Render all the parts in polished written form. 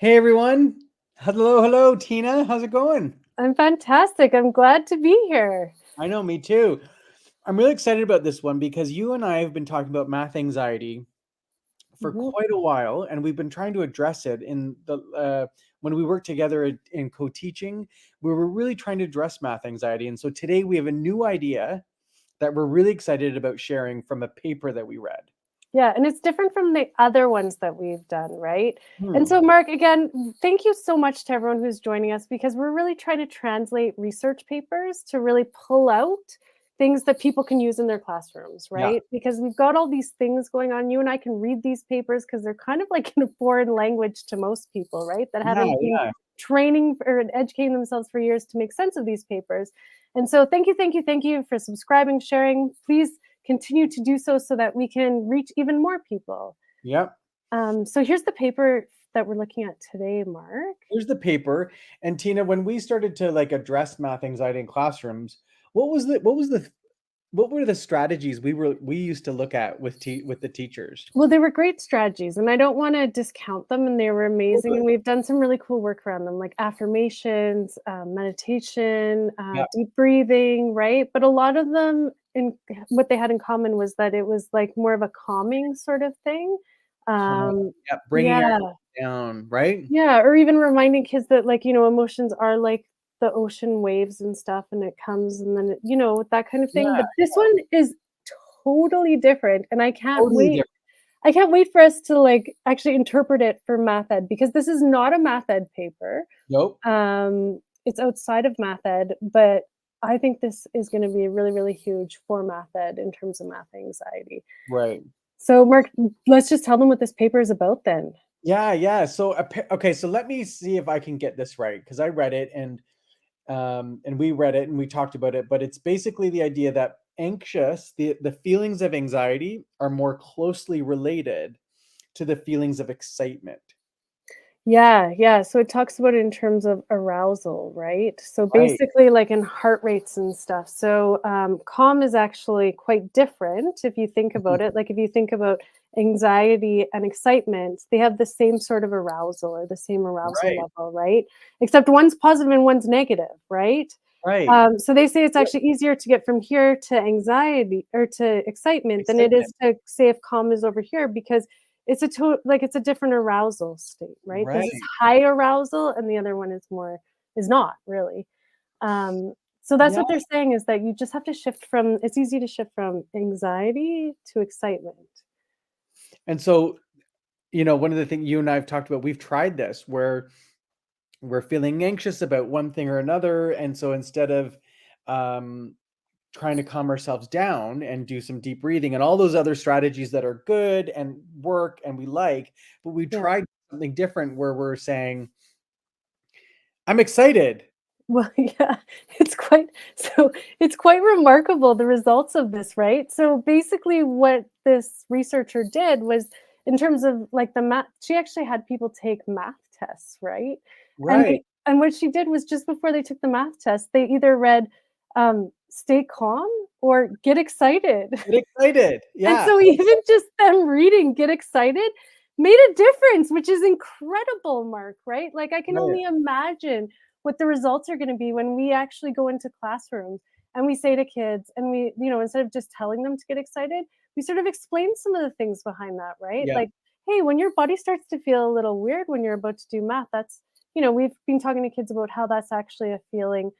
Hey everyone. Hello, hello, Tina. How's it going? I'm fantastic. I'm glad to be here. I know, me too. I'm really excited about this one because you and I have been talking about math anxiety for Mhm. quite a while, and we've been trying to address it in the when we worked together in co-teaching. We were really trying to address math anxiety, and so today we have a new idea that we're really excited about sharing from a paper that we read. Yeah, and it's different from the other ones that we've done, right? And Hmm. so, Mark, again, thank you so much to everyone who's joining us because we're really trying to translate research papers to really pull out things that people can use in their classrooms, Yeah. right? Because we've got all these things going on. You and I can read these papers because they're kind of like in a foreign language to most people, right? That Yeah. haven't been Yeah. training or educating themselves for years to make sense of these papers. And so, thank you for subscribing, sharing. Please continue to do so so that we can reach even more people. Yep. So here's the paper that we're looking at today, Mark. Here's the paper. And Tina, when we started to address math anxiety in classrooms, what were the strategies we used to look at with the teachers? Well, they were great strategies, and I don't want to discount them, and they were Oh, amazing. good. And we've done some really cool work around them, like affirmations, meditation, Yeah. deep breathing, right? But a lot of them, in what they had in common was that it was like more of a calming sort of thing. Calm. Um, Yeah. Bringing yeah, everything down, right? Yeah, or even reminding kids that, like, emotions are like the ocean waves and stuff, and it comes and then that kind of Yeah. thing, but this one is totally different, and Totally different. I can't wait for us to, like, actually interpret it for math ed because this is not a math ed paper. Nope. It's outside of math ed, but I think this is gonna be really, really huge for math ed in terms of math anxiety. Right. So, Mark, let's just tell them what this paper is about then. Yeah. Yeah. So, okay. So let me see if I can get this right because I read it and we read it and we talked about it. But it's basically the idea that the feelings of anxiety are more closely related to the feelings of excitement. Yeah, yeah. So it talks about it in terms of arousal, right? So Right. basically, like in heart rates and stuff. So calm is actually quite different if you think Mhm. about it. Like if you think about anxiety and excitement, they have the same sort of arousal or the same arousal Right. level, right? Except one's positive and one's negative, right? Right. So they say it's Yep. actually easier to get from here to anxiety or to excitement than it Excitement. is to say if calm is over here because it's a different arousal state, right? This is Right. high arousal and the other one is not really. Um, so that's Yeah. what they're saying is that you just have to shift from it's easy to shift from anxiety to excitement. And so, one of the things you and I have talked about, we've tried this where we're feeling anxious about one thing or another. And so instead of um, trying to calm ourselves down and do some deep breathing and all those other strategies that are good and work and we like, but we Yeah. tried something different where we're saying, I'm excited. Well, yeah, it's quite remarkable the results of this, right? So basically what this researcher did was in terms of like the math, she actually had people take math tests, right? And Right. and what she did was just before they took the math test, they either read stay calm or get excited. Get excited. And Yeah. so even just them reading get excited made a difference, which is incredible, Mark, right? Like I can Right. only imagine what the results are going to be when we actually go into classrooms and we say to kids and instead of just telling them to get excited, we sort of explain some of the things behind that, right? Yeah. Like, hey, when your body starts to feel a little weird when you're about to do math, we've been talking to kids about how that's actually a feeling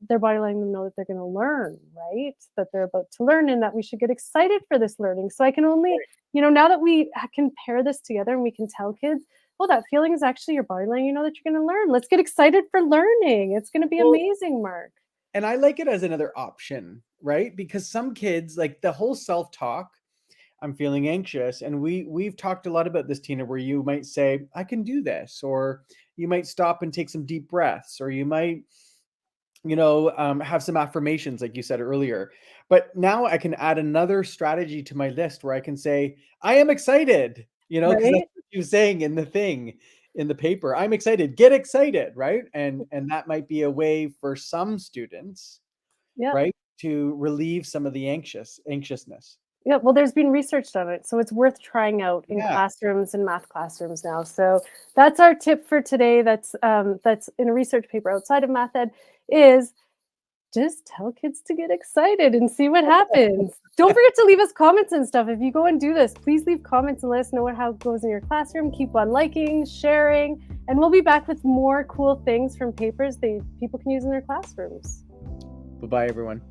their body letting them know that they're going to learn, right? That they're about to learn and that we should get excited for this learning. So I can only, now that we can pair this together and we can tell kids, oh, that feeling is actually your body letting you know that you're going to learn. Let's get excited for learning. It's going to be Well, amazing, Mark. and I like it as another option, right? Because some kids like the whole self-talk, I'm feeling anxious. And we've talked a lot about this, Tina, where you might say, I can do this, or you might stop and take some deep breaths, or you might, have some affirmations, like you said earlier. But now I can add another strategy to my list where I can say, I am excited, because that's Right? what you're saying in the thing in the paper. I'm excited, get excited, right? And that might be a way for some students, Yep. right, to relieve some of the anxiousness. Yeah, well, there's been research on it, so it's worth trying out in Yeah. classrooms and math classrooms now. So that's our tip for today. That's in a research paper outside of math ed is just tell kids to get excited and see what happens. Don't forget to leave us comments and stuff. If you go and do this, please leave comments and let us know how it goes in your classroom. Keep on liking, sharing, and we'll be back with more cool things from papers that people can use in their classrooms. Bye-bye, everyone.